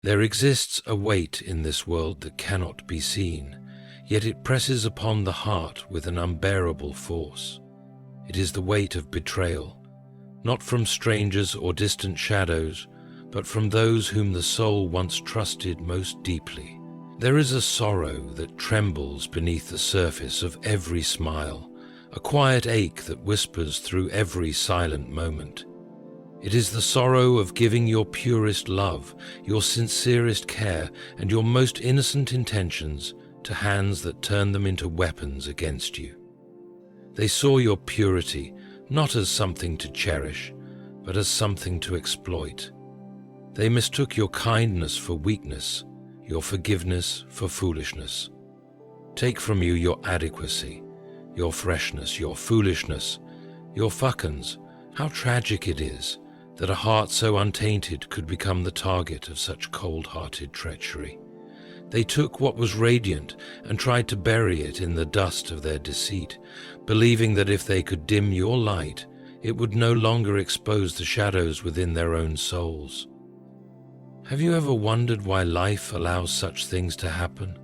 There exists a weight in this world that cannot be seen, yet it presses upon the heart with an unbearable force. It is the weight of betrayal, not from strangers or distant shadows, but from those whom the soul once trusted most deeply. There is a sorrow that trembles beneath the surface of every smile, a quiet ache that whispers through every silent moment. It is the sorrow of giving your purest love, your sincerest care, and your most innocent intentions to hands that turn them into weapons against you. They saw your purity not as something to cherish, but as something to exploit. They mistook your kindness for weakness, your forgiveness for foolishness. Take from you your adequacy, your freshness, your foolishness, your fuckins. How tragic it is that a heart so untainted could become the target of such cold-hearted treachery. They took what was radiant and tried to bury it in the dust of their deceit, believing that if they could dim your light, it would no longer expose the shadows within their own souls. Have you ever wondered why life allows such things to happen?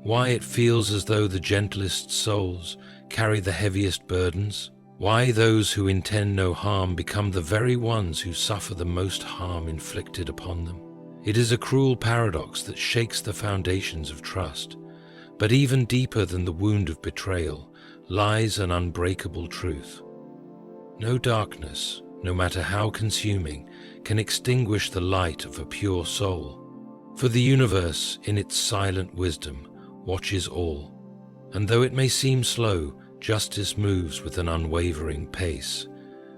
Why it feels as though the gentlest souls carry the heaviest burdens? Why those who intend no harm become the very ones who suffer the most harm inflicted upon them? It is a cruel paradox that shakes the foundations of trust, but even deeper than the wound of betrayal lies an unbreakable truth. No darkness, no matter how consuming, can extinguish the light of a pure soul, for the universe, in its silent wisdom, watches all, and though it may seem slow, justice moves with an unwavering pace.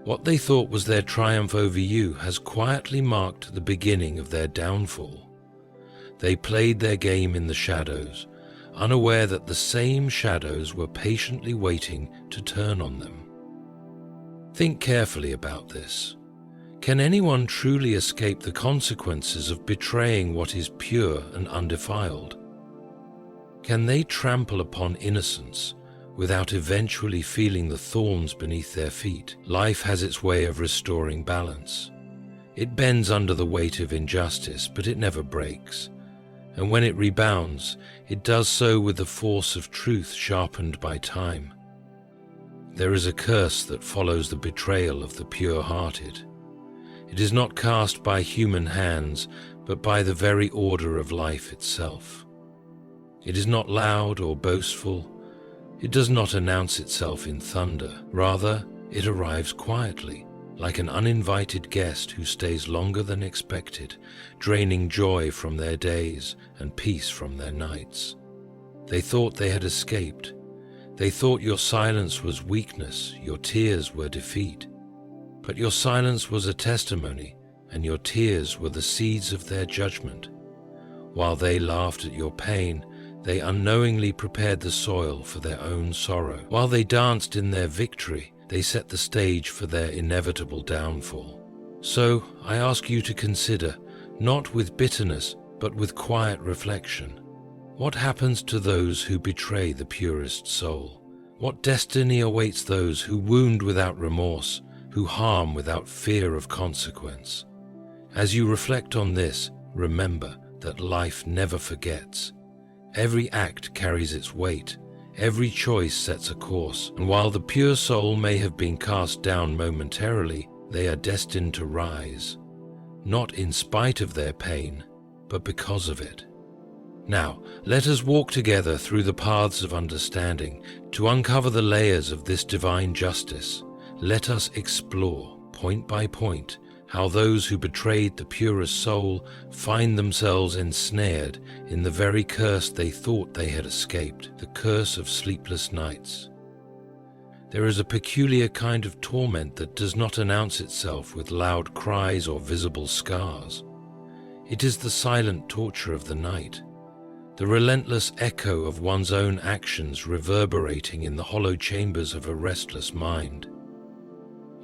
What they thought was their triumph over you has quietly marked the beginning of their downfall. They played their game in the shadows, unaware that the same shadows were patiently waiting to turn on them. Think carefully about this. Can anyone truly escape the consequences of betraying what is pure and undefiled? Can they trample upon innocence without eventually feeling the thorns beneath their feet? Life has its way of restoring balance. It bends under the weight of injustice, but it never breaks. And when it rebounds, it does so with the force of truth sharpened by time. There is a curse that follows the betrayal of the pure-hearted. It is not cast by human hands, but by the very order of life itself. It is not loud or boastful. It does not announce itself in thunder. Rather, it arrives quietly, like an uninvited guest who stays longer than expected, draining joy from their days and peace from their nights. They thought they had escaped. They thought your silence was weakness, your tears were defeat. But your silence was a testimony, and your tears were the seeds of their judgment. While they laughed at your pain, they unknowingly prepared the soil for their own sorrow. While they danced in their victory, they set the stage for their inevitable downfall. So I ask you to consider, not with bitterness, but with quiet reflection, what happens to those who betray the purest soul? What destiny awaits those who wound without remorse, who harm without fear of consequence? As you reflect on this, remember that life never forgets. Every act carries its weight, every choice sets a course, and while the pure soul may have been cast down momentarily, they are destined to rise, not in spite of their pain, but because of it. Now, let us walk together through the paths of understanding to uncover the layers of this divine justice. Let us explore, point by point, how those who betrayed the purest soul find themselves ensnared in the very curse they thought they had escaped, the curse of sleepless nights. There is a peculiar kind of torment that does not announce itself with loud cries or visible scars. It is the silent torture of the night, the relentless echo of one's own actions reverberating in the hollow chambers of a restless mind.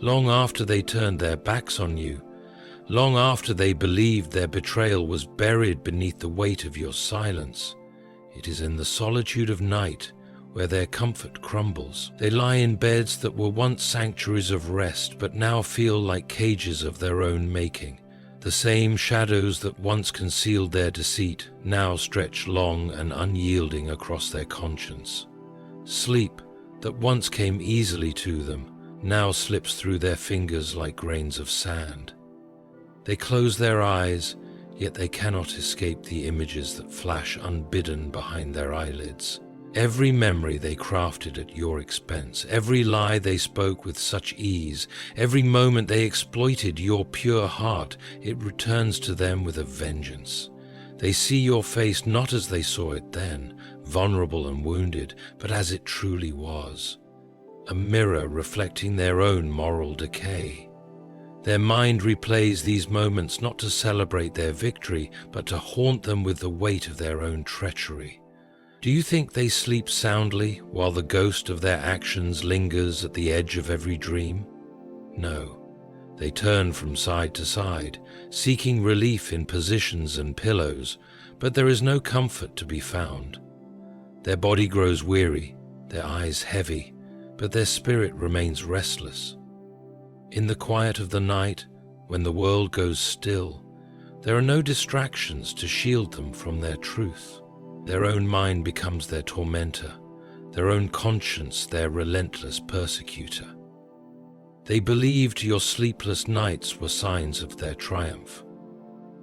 Long after they turned their backs on you, long after they believed their betrayal was buried beneath the weight of your silence, it is in the solitude of night where their comfort crumbles. They lie in beds that were once sanctuaries of rest but now feel like cages of their own making, The same shadows that once concealed their deceit now stretch long and unyielding across their conscience. Sleep that once came easily to them now slips through their fingers like grains of sand. They close their eyes, yet they cannot escape the images that flash unbidden behind their eyelids. Every memory they crafted at your expense, every lie they spoke with such ease, every moment they exploited your pure heart, it returns to them with a vengeance. They see your face not as they saw it then, vulnerable and wounded, but as it truly was, a mirror reflecting their own moral decay. Their mind replays these moments not to celebrate their victory, but to haunt them with the weight of their own treachery. Do you think they sleep soundly while the ghost of their actions lingers at the edge of every dream? No. They turn from side to side, seeking relief in positions and pillows, but there is no comfort to be found. Their body grows weary, their eyes heavy, but their spirit remains restless. In the quiet of the night, when the world goes still, there are no distractions to shield them from their truth. Their own mind becomes their tormentor, their own conscience their relentless persecutor. They believed your sleepless nights were signs of their triumph.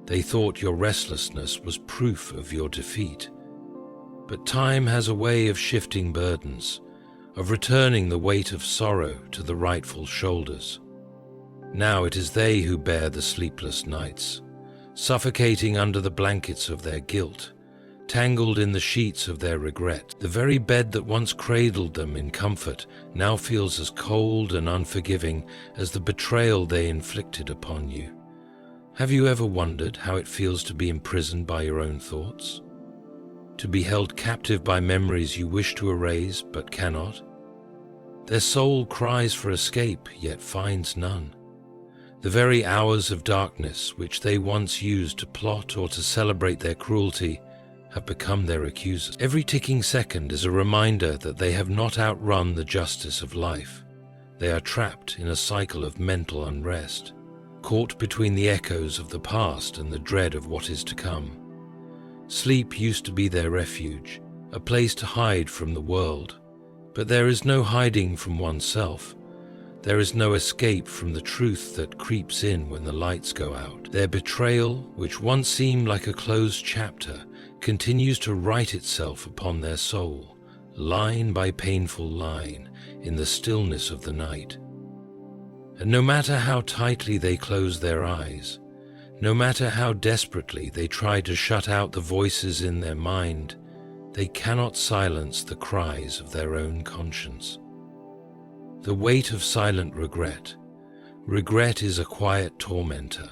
They thought your restlessness was proof of your defeat. But time has a way of shifting burdens, of returning the weight of sorrow to the rightful shoulders. Now it is they who bear the sleepless nights, suffocating under the blankets of their guilt, tangled in the sheets of their regret. The very bed that once cradled them in comfort now feels as cold and unforgiving as the betrayal they inflicted upon you. Have you ever wondered how it feels to be imprisoned by your own thoughts? To be held captive by memories you wish to erase but cannot? Their soul cries for escape, yet finds none. The very hours of darkness which they once used to plot or to celebrate their cruelty have become their accusers. Every ticking second is a reminder that they have not outrun the justice of life. They are trapped in a cycle of mental unrest, caught between the echoes of the past and the dread of what is to come. Sleep used to be their refuge, a place to hide from the world. But there is no hiding from oneself. There is no escape from the truth that creeps in when the lights go out. Their betrayal, which once seemed like a closed chapter, continues to write itself upon their soul, line by painful line, in the stillness of the night. And no matter how tightly they close their eyes, no matter how desperately they try to shut out the voices in their mind, they cannot silence the cries of their own conscience. The weight of silent regret. Regret is a quiet tormentor.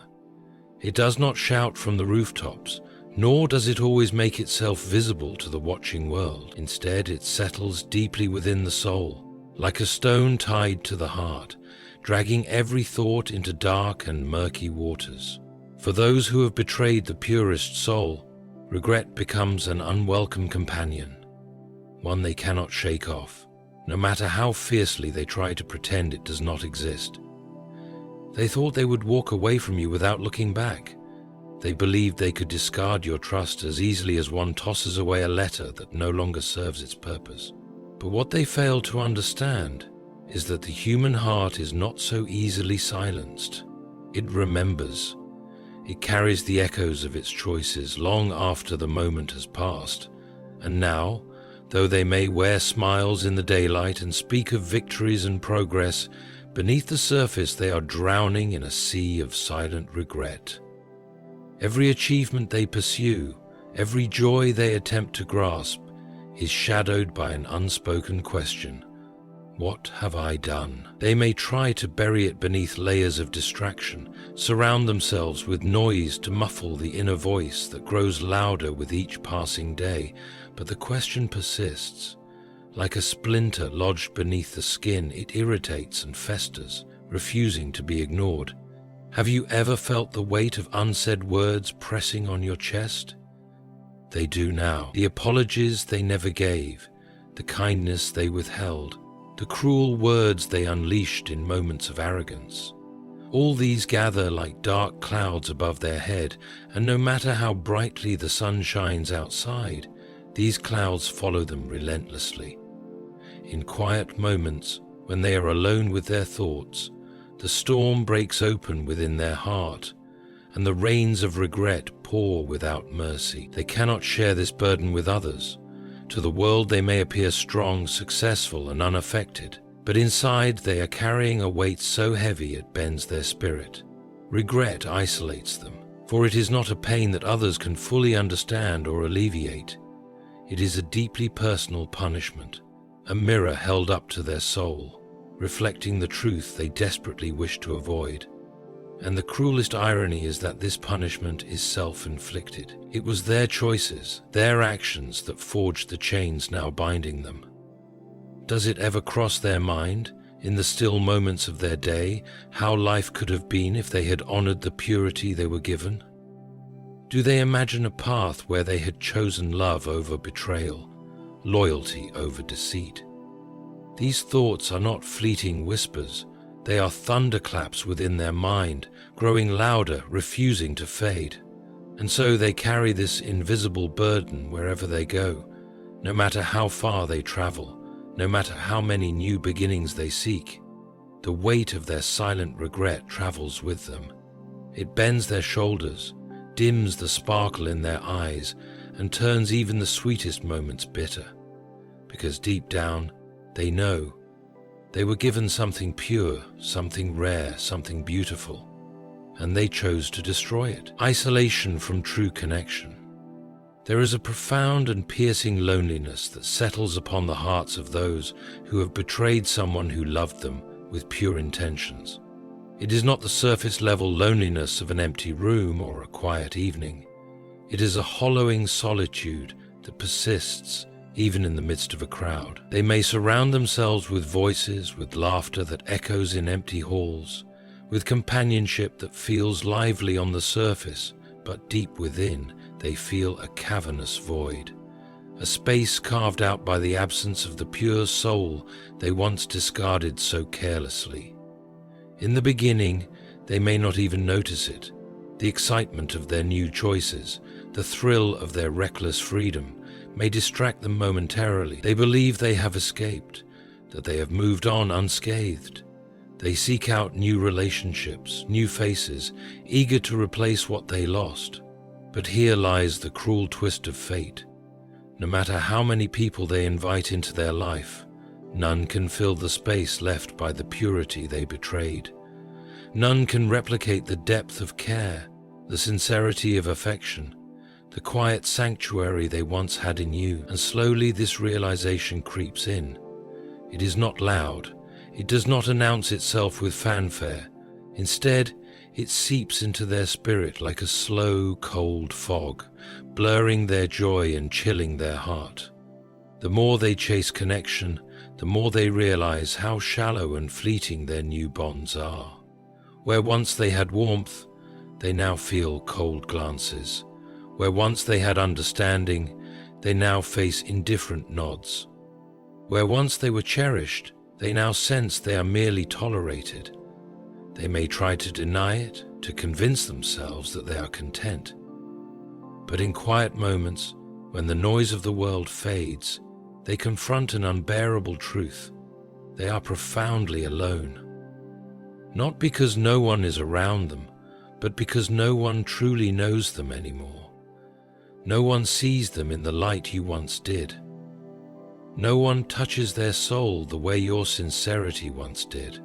It does not shout from the rooftops, nor does it always make itself visible to the watching world. Instead, it settles deeply within the soul, like a stone tied to the heart, dragging every thought into dark and murky waters. For those who have betrayed the purest soul, regret becomes an unwelcome companion, one they cannot shake off, no matter how fiercely they try to pretend it does not exist. They thought they would walk away from you without looking back. They believed they could discard your trust as easily as one tosses away a letter that no longer serves its purpose. But what they failed to understand is that the human heart is not so easily silenced. It remembers. It carries the echoes of its choices long after the moment has passed. And now, though they may wear smiles in the daylight and speak of victories and progress, beneath the surface they are drowning in a sea of silent regret. Every achievement they pursue, every joy they attempt to grasp, is shadowed by an unspoken question. What have I done? They may try to bury it beneath layers of distraction, surround themselves with noise to muffle the inner voice that grows louder with each passing day, but the question persists. Like a splinter lodged beneath the skin, it irritates and festers, refusing to be ignored. Have you ever felt the weight of unsaid words pressing on your chest? They do now. The apologies they never gave, the kindness they withheld, the cruel words they unleashed in moments of arrogance. All these gather like dark clouds above their head, and no matter how brightly the sun shines outside, these clouds follow them relentlessly. In quiet moments, when they are alone with their thoughts, the storm breaks open within their heart, and the rains of regret pour without mercy. They cannot share this burden with others. To the world they may appear strong, successful, and unaffected, but inside they are carrying a weight so heavy it bends their spirit. Regret isolates them, for it is not a pain that others can fully understand or alleviate. It is a deeply personal punishment, a mirror held up to their soul, reflecting the truth they desperately wish to avoid. And the cruelest irony is that this punishment is self-inflicted. It was their choices, their actions that forged the chains now binding them. Does it ever cross their mind, in the still moments of their day, how life could have been if they had honored the purity they were given? Do they imagine a path where they had chosen love over betrayal, loyalty over deceit? These thoughts are not fleeting whispers. They are thunderclaps within their mind, growing louder, refusing to fade. And so they carry this invisible burden wherever they go, no matter how far they travel, no matter how many new beginnings they seek. The weight of their silent regret travels with them. It bends their shoulders, dims the sparkle in their eyes, and turns even the sweetest moments bitter. Because deep down, they know they were given something pure, something rare, something beautiful, and they chose to destroy it. Isolation from true connection. There is a profound and piercing loneliness that settles upon the hearts of those who have betrayed someone who loved them with pure intentions. It is not the surface-level loneliness of an empty room or a quiet evening. It is a hollowing solitude that persists even in the midst of a crowd. They may surround themselves with voices, with laughter that echoes in empty halls, with companionship that feels lively on the surface, but deep within they feel a cavernous void, a space carved out by the absence of the pure soul they once discarded so carelessly. In the beginning, they may not even notice it. The excitement of their new choices, the thrill of their reckless freedom, may distract them momentarily. They believe they have escaped, that they have moved on unscathed. They seek out new relationships, new faces, eager to replace what they lost. But here lies the cruel twist of fate. No matter how many people they invite into their life, none can fill the space left by the purity they betrayed. None can replicate the depth of care, the sincerity of affection, the quiet sanctuary they once had in you. And slowly this realization creeps in. It is not loud. It does not announce itself with fanfare. Instead, it seeps into their spirit like a slow, cold fog, blurring their joy and chilling their heart. The more they chase connection, the more they realize how shallow and fleeting their new bonds are. Where once they had warmth, they now feel cold glances. Where once they had understanding, they now face indifferent nods. Where once they were cherished, they now sense they are merely tolerated. They may try to deny it, to convince themselves that they are content. But in quiet moments, when the noise of the world fades, they confront an unbearable truth. They are profoundly alone. Not because no one is around them, but because no one truly knows them anymore. No one sees them in the light you once did. No one touches their soul the way your sincerity once did.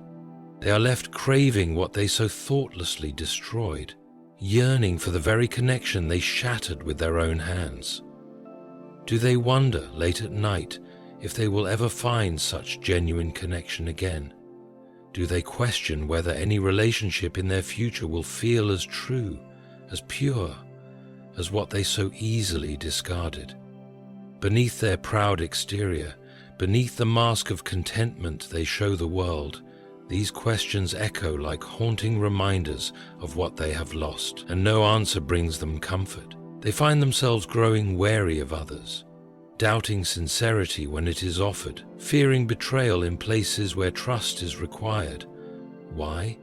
They are left craving what they so thoughtlessly destroyed, yearning for the very connection they shattered with their own hands. Do they wonder late at night if they will ever find such genuine connection again? Do they question whether any relationship in their future will feel as true, as pure, as what they so easily discarded? Beneath their proud exterior, beneath the mask of contentment they show the world, these questions echo like haunting reminders of what they have lost, and no answer brings them comfort. They find themselves growing wary of others, doubting sincerity when it is offered, fearing betrayal in places where trust is required. Why?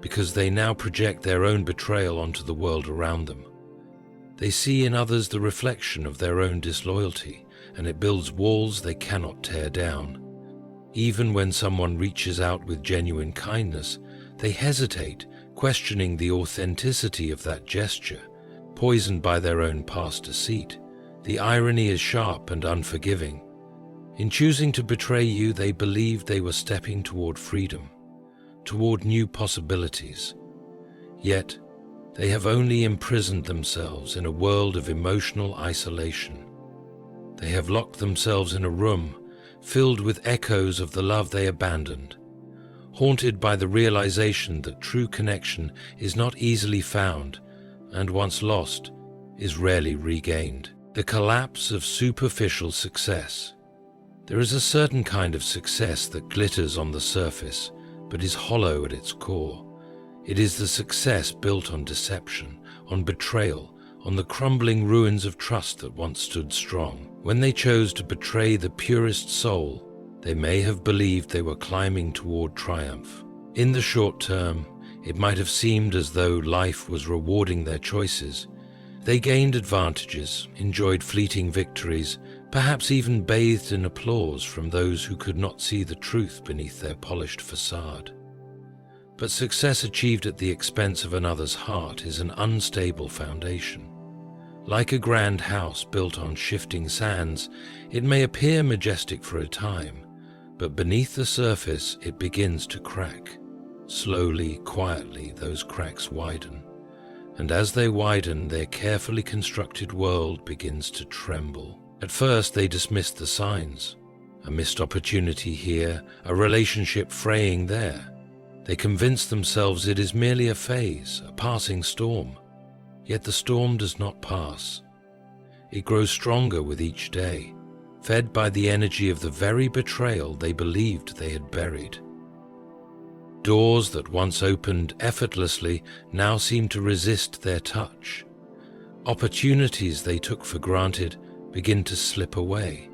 because they now project their own betrayal onto the world around them. They see in others the reflection of their own disloyalty, and it builds walls they cannot tear down. Even when someone reaches out with genuine kindness, they hesitate, questioning the authenticity of that gesture, poisoned by their own past deceit. The irony is sharp and unforgiving. In choosing to betray you, they believed they were stepping toward freedom, toward new possibilities. Yet, they have only imprisoned themselves in a world of emotional isolation. They have locked themselves in a room filled with echoes of the love they abandoned, haunted by the realization that true connection is not easily found and once lost is rarely regained. The collapse of superficial success. There is a certain kind of success that glitters on the surface but is hollow at its core. It is the success built on deception, on betrayal, on the crumbling ruins of trust that once stood strong. When they chose to betray the purest soul, they may have believed they were climbing toward triumph. In the short term, it might have seemed as though life was rewarding their choices. They gained advantages, enjoyed fleeting victories, perhaps even bathed in applause from those who could not see the truth beneath their polished facade. But success achieved at the expense of another's heart is an unstable foundation. Like a grand house built on shifting sands, it may appear majestic for a time, but beneath the surface it begins to crack. Slowly, quietly, those cracks widen, and as they widen, their carefully constructed world begins to tremble. At first they dismissed the signs. A missed opportunity here, a relationship fraying there. They convince themselves it is merely a phase, a passing storm. Yet the storm does not pass. It grows stronger with each day, fed by the energy of the very betrayal they believed they had buried. Doors that once opened effortlessly now seem to resist their touch. Opportunities they took for granted begin to slip away,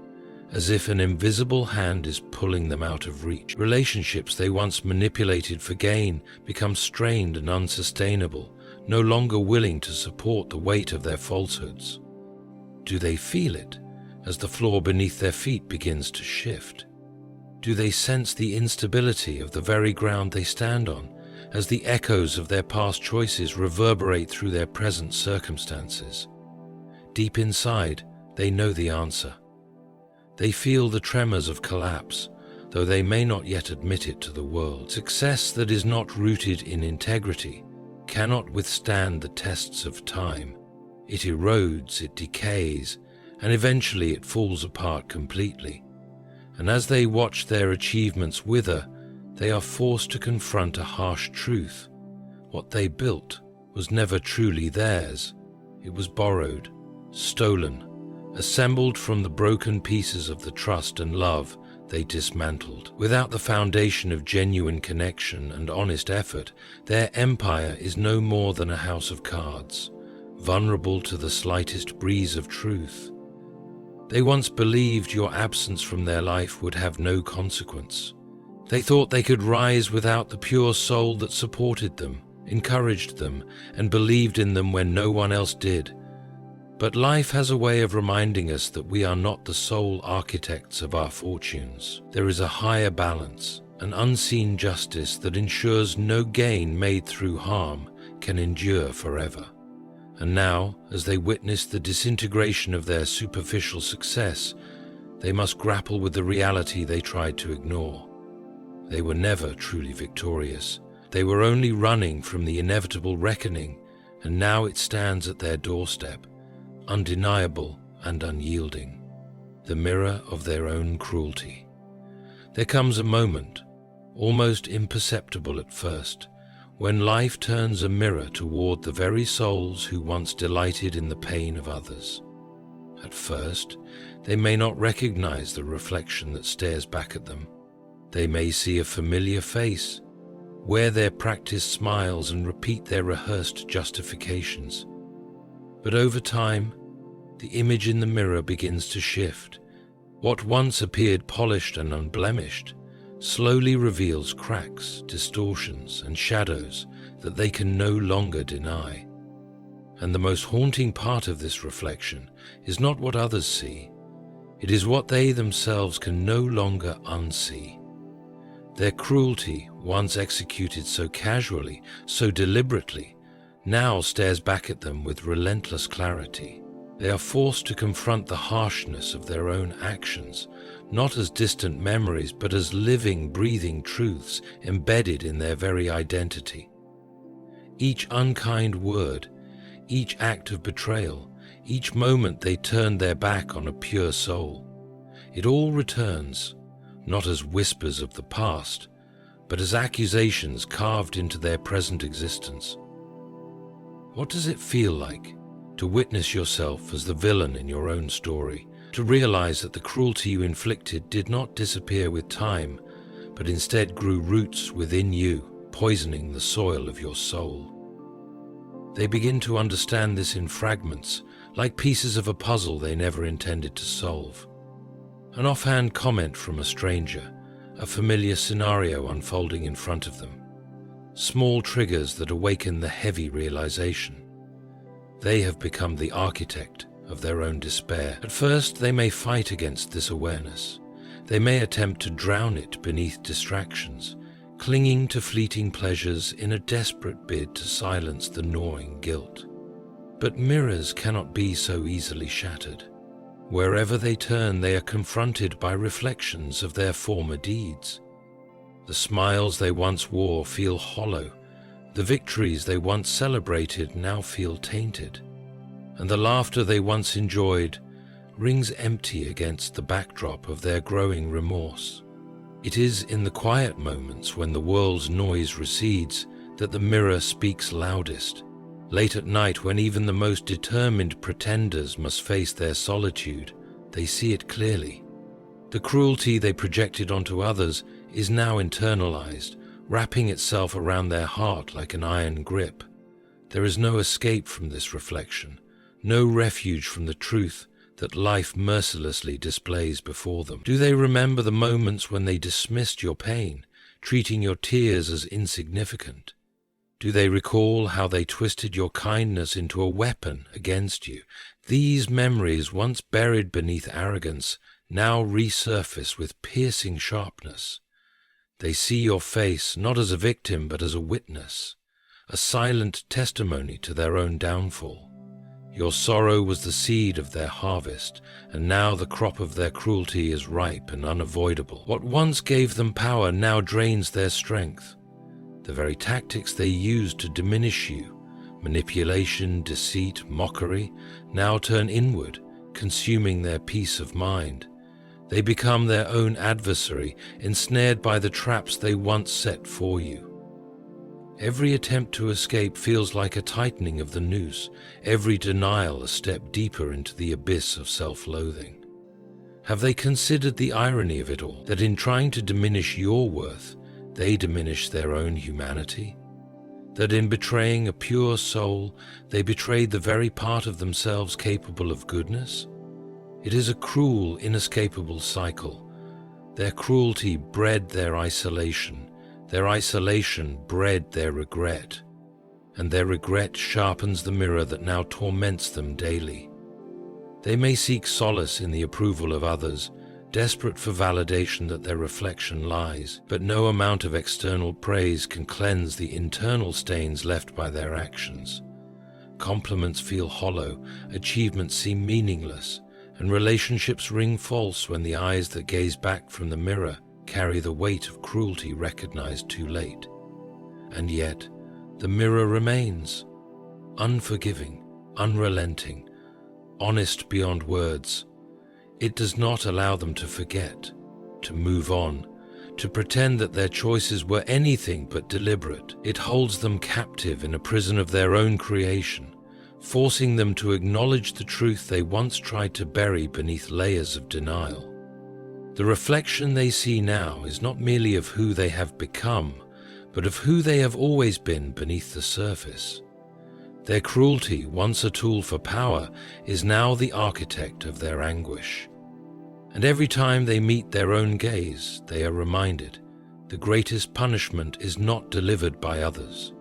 as if an invisible hand is pulling them out of reach. Relationships they once manipulated for gain become strained and unsustainable, no longer willing to support the weight of their falsehoods. Do they feel it as the floor beneath their feet begins to shift? Do they sense the instability of the very ground they stand on as the echoes of their past choices reverberate through their present circumstances? Deep inside, they know the answer. They feel the tremors of collapse, though they may not yet admit it to the world. Success that is not rooted in integrity cannot withstand the tests of time. It erodes, it decays, and eventually it falls apart completely. And as they watch their achievements wither, they are forced to confront a harsh truth. What they built was never truly theirs. It was borrowed, stolen, assembled from the broken pieces of the trust and love they dismantled. Without the foundation of genuine connection and honest effort, their empire is no more than a house of cards, vulnerable to the slightest breeze of truth. They once believed your absence from their life would have no consequence. They thought they could rise without the pure soul that supported them, encouraged them, and believed in them when no one else did. But life has a way of reminding us that we are not the sole architects of our fortunes. There is a higher balance, an unseen justice that ensures no gain made through harm can endure forever. And now, as they witness the disintegration of their superficial success, they must grapple with the reality they tried to ignore. They were never truly victorious. They were only running from the inevitable reckoning, and now it stands at their doorstep, undeniable and unyielding, the mirror of their own cruelty. There comes a moment, almost imperceptible at first, when life turns a mirror toward the very souls who once delighted in the pain of others. At first, they may not recognize the reflection that stares back at them. They may see a familiar face, wear their practiced smiles and repeat their rehearsed justifications. But over time, the image in the mirror begins to shift. What once appeared polished and unblemished slowly reveals cracks, distortions, and shadows that they can no longer deny. And the most haunting part of this reflection is not what others see, it is what they themselves can no longer unsee. Their cruelty, once executed so casually, so deliberately, now stares back at them with relentless clarity. They are forced to confront the harshness of their own actions, not as distant memories, but as living, breathing truths embedded in their very identity. Each unkind word, each act of betrayal, each moment they turn their back on a pure soul, it all returns, not as whispers of the past, but as accusations carved into their present existence. What does it feel like to witness yourself as the villain in your own story, to realize that the cruelty you inflicted did not disappear with time, but instead grew roots within you, poisoning the soil of your soul? They begin to understand this in fragments, like pieces of a puzzle they never intended to solve. An offhand comment from a stranger, a familiar scenario unfolding in front of them. Small triggers that awaken the heavy realization. They have become the architect of their own despair. At first, they may fight against this awareness. They may attempt to drown it beneath distractions, clinging to fleeting pleasures in a desperate bid to silence the gnawing guilt. But mirrors cannot be so easily shattered. Wherever they turn, they are confronted by reflections of their former deeds. The smiles they once wore feel hollow. The victories they once celebrated now feel tainted. And the laughter they once enjoyed rings empty against the backdrop of their growing remorse. It is in the quiet moments when the world's noise recedes that the mirror speaks loudest. Late at night, when even the most determined pretenders must face their solitude, they see it clearly. The cruelty they projected onto others is now internalized, wrapping itself around their heart like an iron grip. There is no escape from this reflection, no refuge from the truth that life mercilessly displays before them. Do they remember the moments when they dismissed your pain, treating your tears as insignificant? Do they recall how they twisted your kindness into a weapon against you? These memories, once buried beneath arrogance, now resurface with piercing sharpness. They see your face not as a victim but as a witness, a silent testimony to their own downfall. Your sorrow was the seed of their harvest, and now the crop of their cruelty is ripe and unavoidable. What once gave them power now drains their strength. The very tactics they used to diminish you, manipulation, deceit, mockery, now turn inward, consuming their peace of mind. They become their own adversary, ensnared by the traps they once set for you. Every attempt to escape feels like a tightening of the noose, every denial a step deeper into the abyss of self-loathing. Have they considered the irony of it all, that in trying to diminish your worth, they diminish their own humanity? That in betraying a pure soul, they betrayed the very part of themselves capable of goodness? It is a cruel, inescapable cycle. Their cruelty bred their isolation bred their regret, and their regret sharpens the mirror that now torments them daily. They may seek solace in the approval of others, desperate for validation that their reflection lies, but no amount of external praise can cleanse the internal stains left by their actions. Compliments feel hollow, achievements seem meaningless, and relationships ring false when the eyes that gaze back from the mirror carry the weight of cruelty recognized too late. And yet, the mirror remains, unforgiving, unrelenting, honest beyond words. It does not allow them to forget, to move on, to pretend that their choices were anything but deliberate. It holds them captive in a prison of their own creation, forcing them to acknowledge the truth they once tried to bury beneath layers of denial. The reflection they see now is not merely of who they have become, but of who they have always been beneath the surface. Their cruelty, once a tool for power, is now the architect of their anguish. And every time they meet their own gaze, they are reminded the greatest punishment is not delivered by others.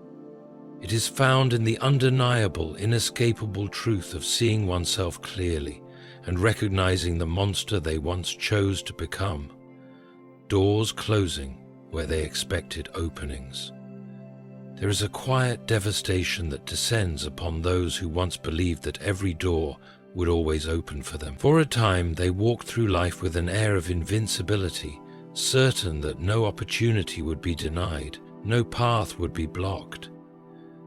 It is found in the undeniable, inescapable truth of seeing oneself clearly and recognizing the monster they once chose to become. Doors closing where they expected openings. There is a quiet devastation that descends upon those who once believed that every door would always open for them. For a time, they walked through life with an air of invincibility, certain that no opportunity would be denied, no path would be blocked.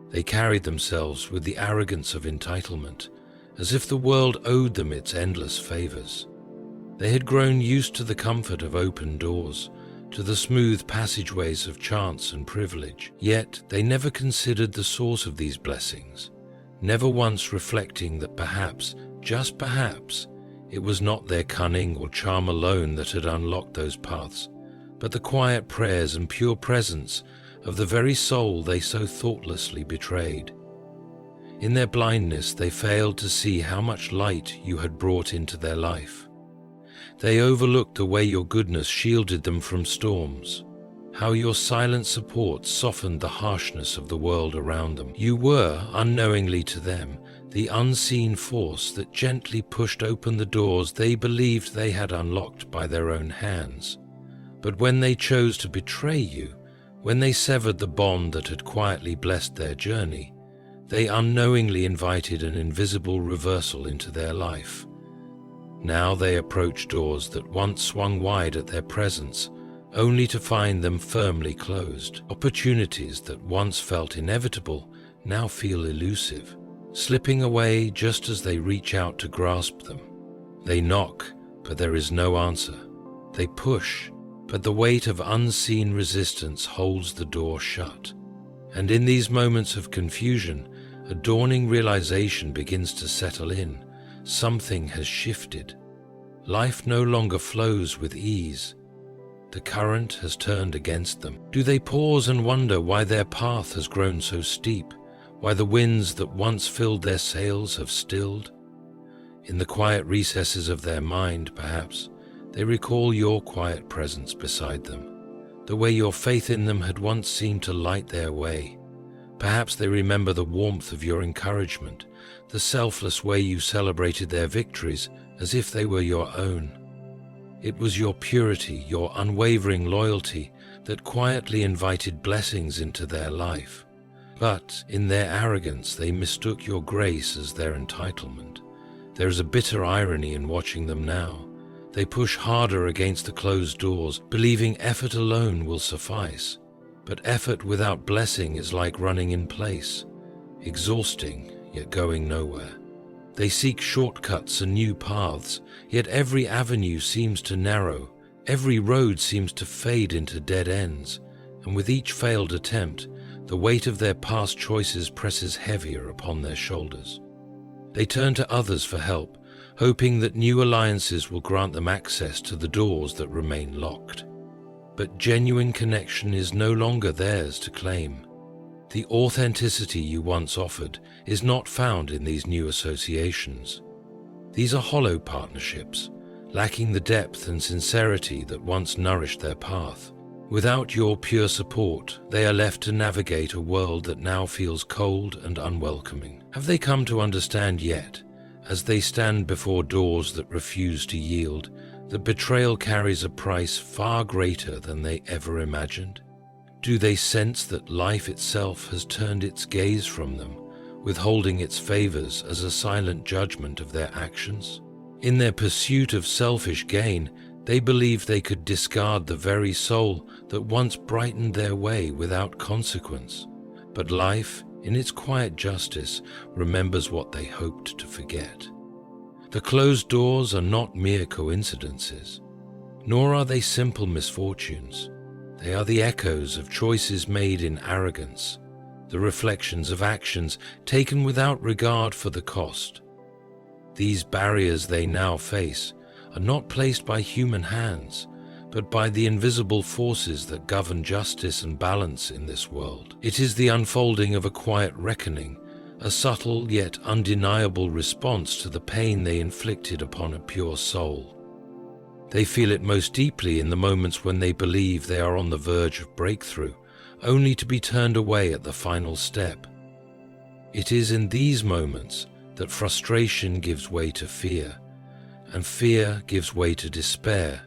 They carried themselves with the arrogance of entitlement, as if the world owed them its endless favors. They had grown used to the comfort of open doors, to the smooth passageways of chance and privilege. Yet they never considered the source of these blessings, never once reflecting that perhaps, just perhaps, it was not their cunning or charm alone that had unlocked those paths, but the quiet prayers and pure presence of the very soul they so thoughtlessly betrayed. In their blindness, they failed to see how much light you had brought into their life. They overlooked the way your goodness shielded them from storms, how your silent support softened the harshness of the world around them. You were, unknowingly to them, the unseen force that gently pushed open the doors they believed they had unlocked by their own hands. But when they chose to betray you, when they severed the bond that had quietly blessed their journey, they unknowingly invited an invisible reversal into their life. Now they approach doors that once swung wide at their presence, only to find them firmly closed. Opportunities that once felt inevitable now feel elusive, slipping away just as they reach out to grasp them. They knock, but there is no answer. They push, but the weight of unseen resistance holds the door shut. And in these moments of confusion, a dawning realization begins to settle in. Something has shifted. Life no longer flows with ease. The current has turned against them. Do they pause and wonder why their path has grown so steep, why the winds that once filled their sails have stilled? In the quiet recesses of their mind, perhaps, they recall your quiet presence beside them, the way your faith in them had once seemed to light their way. Perhaps they remember the warmth of your encouragement, the selfless way you celebrated their victories as if they were your own. It was your purity, your unwavering loyalty that quietly invited blessings into their life. But in their arrogance, they mistook your grace as their entitlement. There is a bitter irony in watching them now. They push harder against the closed doors, believing effort alone will suffice. But effort without blessing is like running in place, exhausting yet going nowhere. They seek shortcuts and new paths, yet every avenue seems to narrow, every road seems to fade into dead ends, and with each failed attempt, the weight of their past choices presses heavier upon their shoulders. They turn to others for help, hoping that new alliances will grant them access to the doors that remain locked. But genuine connection is no longer theirs to claim. The authenticity you once offered is not found in these new associations. These are hollow partnerships, lacking the depth and sincerity that once nourished their path. Without your pure support, they are left to navigate a world that now feels cold and unwelcoming. Have they come to understand yet, as they stand before doors that refuse to yield, that betrayal carries a price far greater than they ever imagined? Do they sense that life itself has turned its gaze from them, withholding its favors as a silent judgment of their actions? In their pursuit of selfish gain, they believe they could discard the very soul that once brightened their way without consequence. But life, in its quiet justice, remembers what they hoped to forget. The closed doors are not mere coincidences, nor are they simple misfortunes. They are the echoes of choices made in arrogance, the reflections of actions taken without regard for the cost. These barriers they now face are not placed by human hands, but by the invisible forces that govern justice and balance in this world. It is the unfolding of a quiet reckoning, a subtle yet undeniable response to the pain they inflicted upon a pure soul. They feel it most deeply in the moments when they believe they are on the verge of breakthrough, only to be turned away at the final step. It is in these moments that frustration gives way to fear, and fear gives way to despair.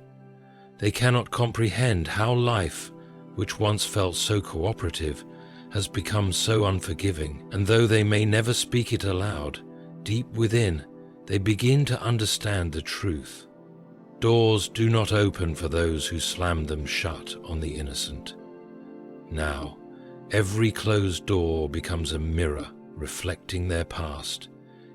They cannot comprehend how life, which once felt so cooperative, has become so unforgiving, and though they may never speak it aloud, deep within, they begin to understand the truth. Doors do not open for those who slam them shut on the innocent. Now, every closed door becomes a mirror reflecting their past.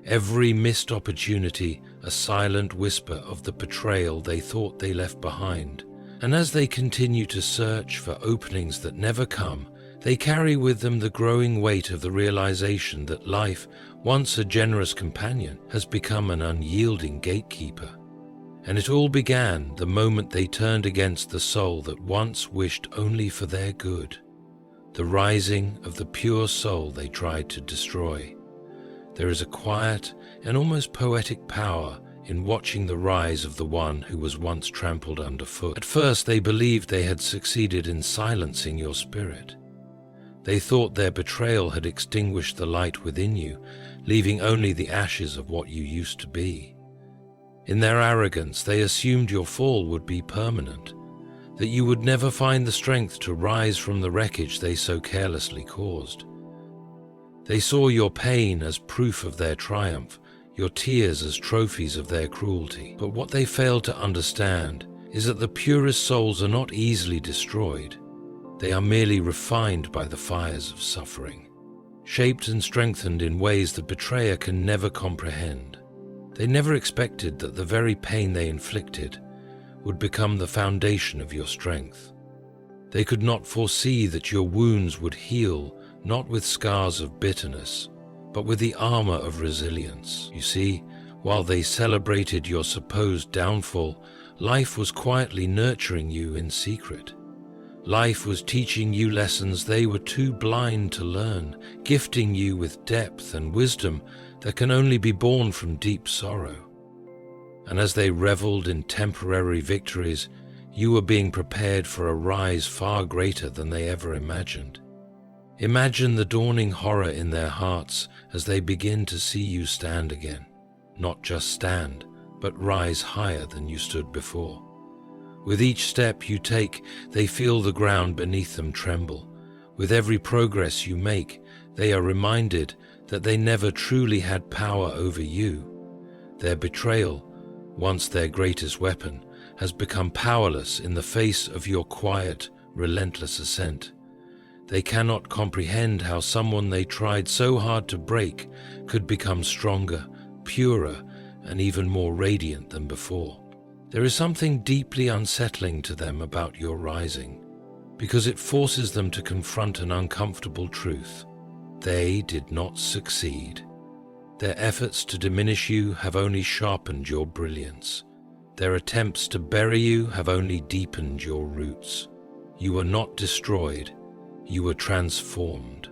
Every missed opportunity, a silent whisper of the betrayal they thought they left behind. And as they continue to search for openings that never come, they carry with them the growing weight of the realization that life, once a generous companion, has become an unyielding gatekeeper. And it all began the moment they turned against the soul that once wished only for their good. The rising of the pure soul they tried to destroy. There is a quiet and almost poetic power in watching the rise of the one who was once trampled underfoot. At first they believed they had succeeded in silencing your spirit. They thought their betrayal had extinguished the light within you, leaving only the ashes of what you used to be. In their arrogance, they assumed your fall would be permanent, that you would never find the strength to rise from the wreckage they so carelessly caused. They saw your pain as proof of their triumph, your tears as trophies of their cruelty. But what they failed to understand is that the purest souls are not easily destroyed. They are merely refined by the fires of suffering, shaped and strengthened in ways the betrayer can never comprehend. They never expected that the very pain they inflicted would become the foundation of your strength. They could not foresee that your wounds would heal not with scars of bitterness, but with the armor of resilience. You see, while they celebrated your supposed downfall, life was quietly nurturing you in secret. Life was teaching you lessons they were too blind to learn, gifting you with depth and wisdom that can only be born from deep sorrow. And as they reveled in temporary victories, you were being prepared for a rise far greater than they ever imagined. Imagine the dawning horror in their hearts as they begin to see you stand again. Not just stand, but rise higher than you stood before. With each step you take, they feel the ground beneath them tremble. With every progress you make, they are reminded that they never truly had power over you. Their betrayal, once their greatest weapon, has become powerless in the face of your quiet, relentless ascent. They cannot comprehend how someone they tried so hard to break could become stronger, purer, and even more radiant than before. There is something deeply unsettling to them about your rising, because it forces them to confront an uncomfortable truth. They did not succeed. Their efforts to diminish you have only sharpened your brilliance. Their attempts to bury you have only deepened your roots. You were not destroyed. You were transformed,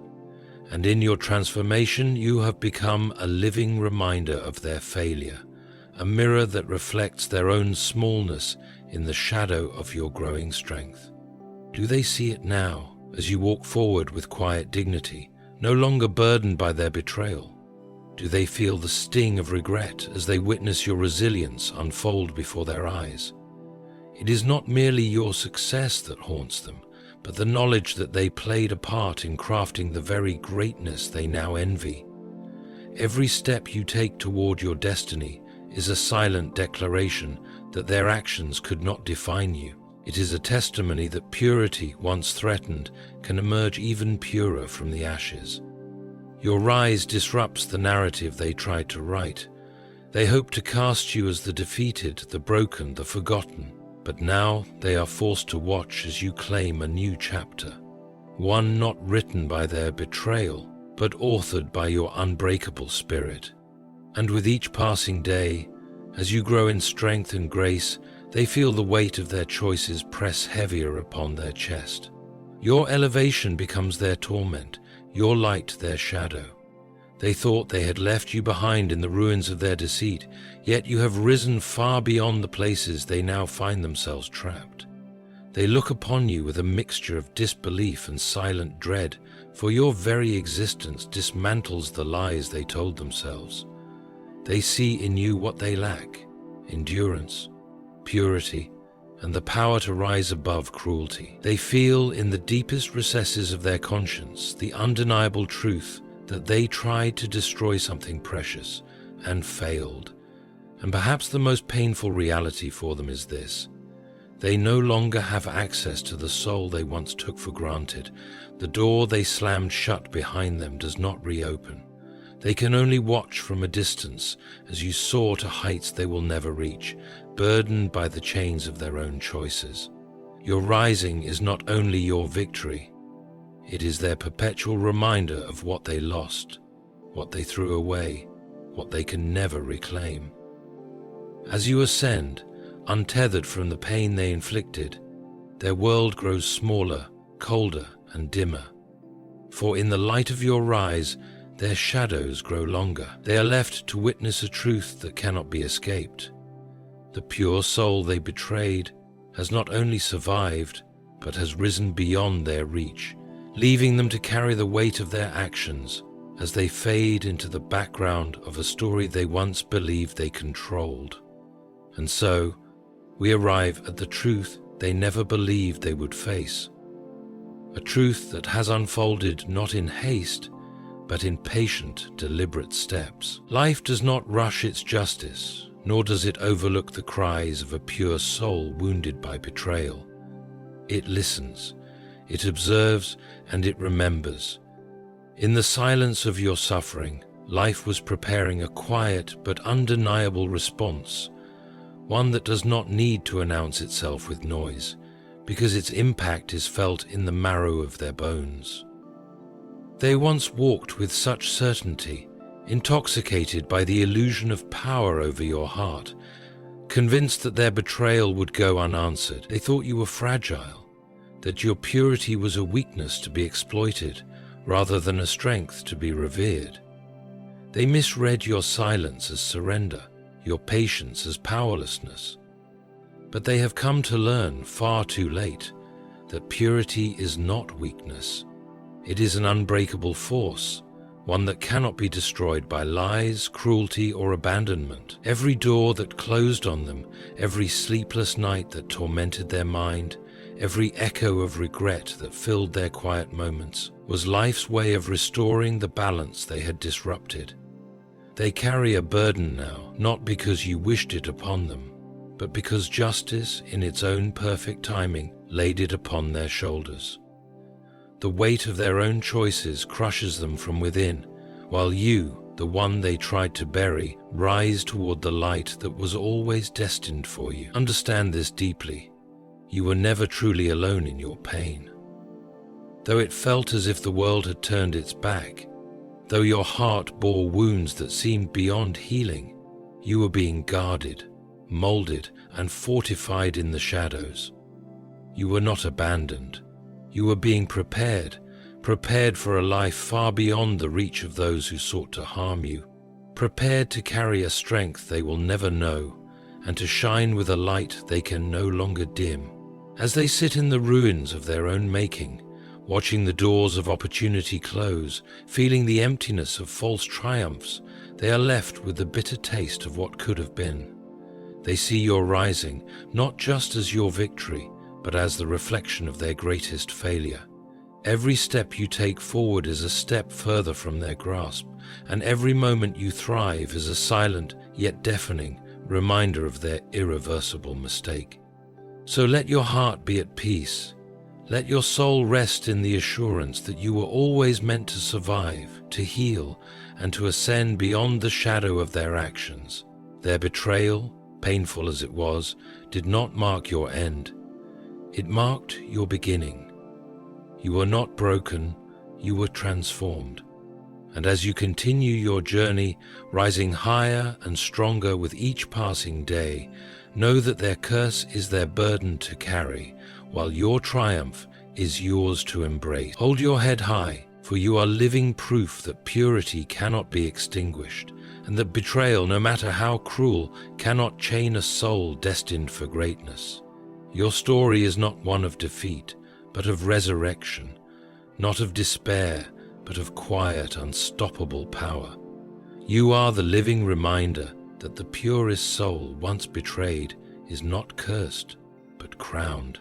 and in your transformation you have become a living reminder of their failure, a mirror that reflects their own smallness in the shadow of your growing strength. Do they see it now as you walk forward with quiet dignity, no longer burdened by their betrayal? Do they feel the sting of regret as they witness your resilience unfold before their eyes? It is not merely your success that haunts them, but the knowledge that they played a part in crafting the very greatness they now envy. Every step you take toward your destiny is a silent declaration that their actions could not define you. It is a testimony that purity, once threatened, can emerge even purer from the ashes. Your rise disrupts the narrative they tried to write. They hoped to cast you as the defeated, the broken, the forgotten. But now they are forced to watch as you claim a new chapter, one not written by their betrayal, but authored by your unbreakable spirit. And with each passing day, as you grow in strength and grace, they feel the weight of their choices press heavier upon their chest. Your elevation becomes their torment, your light their shadow. They thought they had left you behind in the ruins of their deceit, yet you have risen far beyond the places they now find themselves trapped. They look upon you with a mixture of disbelief and silent dread, for your very existence dismantles the lies they told themselves. They see in you what they lack: endurance, purity, and the power to rise above cruelty. They feel in the deepest recesses of their conscience the undeniable truth that they tried to destroy something precious and failed. And perhaps the most painful reality for them is this: they no longer have access to the soul they once took for granted. The door they slammed shut behind them does not reopen. They can only watch from a distance as you soar to heights they will never reach, burdened by the chains of their own choices. Your rising is not only your victory, it is their perpetual reminder of what they lost, what they threw away, what they can never reclaim. As you ascend, untethered from the pain they inflicted, their world grows smaller, colder, and dimmer. For in the light of your rise, their shadows grow longer. They are left to witness a truth that cannot be escaped. The pure soul they betrayed has not only survived, but has risen beyond their reach, leaving them to carry the weight of their actions as they fade into the background of a story they once believed they controlled. And so, we arrive at the truth they never believed they would face. A truth that has unfolded not in haste, but in patient, deliberate steps. Life does not rush its justice, nor does it overlook the cries of a pure soul wounded by betrayal. It listens, it observes, and it remembers. In the silence of your suffering, life was preparing a quiet but undeniable response, one that does not need to announce itself with noise, because its impact is felt in the marrow of their bones. They once walked with such certainty, intoxicated by the illusion of power over your heart, convinced that their betrayal would go unanswered. They thought you were fragile, that your purity was a weakness to be exploited rather than a strength to be revered. They misread your silence as surrender, your patience as powerlessness. But they have come to learn far too late that purity is not weakness. It is an unbreakable force, one that cannot be destroyed by lies, cruelty, or abandonment. Every door that closed on them, every sleepless night that tormented their mind, every echo of regret that filled their quiet moments, was life's way of restoring the balance they had disrupted. They carry a burden now, not because you wished it upon them, but because justice, in its own perfect timing, laid it upon their shoulders. The weight of their own choices crushes them from within, while you, the one they tried to bury, rise toward the light that was always destined for you. Understand this deeply. You were never truly alone in your pain. Though it felt as if the world had turned its back, though your heart bore wounds that seemed beyond healing, you were being guarded, molded, and fortified in the shadows. You were not abandoned. You were being prepared for a life far beyond the reach of those who sought to harm you, prepared to carry a strength they will never know, and to shine with a light they can no longer dim. As they sit in the ruins of their own making, watching the doors of opportunity close, feeling the emptiness of false triumphs, they are left with the bitter taste of what could have been. They see your rising not just as your victory, but as the reflection of their greatest failure. Every step you take forward is a step further from their grasp, and every moment you thrive is a silent yet deafening reminder of their irreversible mistake. So let your heart be at peace. Let your soul rest in the assurance that you were always meant to survive, to heal, and to ascend beyond the shadow of their actions. Their betrayal, painful as it was, did not mark your end. It marked your beginning. You were not broken, you were transformed. And as you continue your journey, rising higher and stronger with each passing day, know that their curse is their burden to carry, while your triumph is yours to embrace. Hold your head high, for you are living proof that purity cannot be extinguished, and that betrayal, no matter how cruel, cannot chain a soul destined for greatness. Your story is not one of defeat, but of resurrection, not of despair, but of quiet, unstoppable power. You are the living reminder that the purest soul once betrayed is not cursed, but crowned.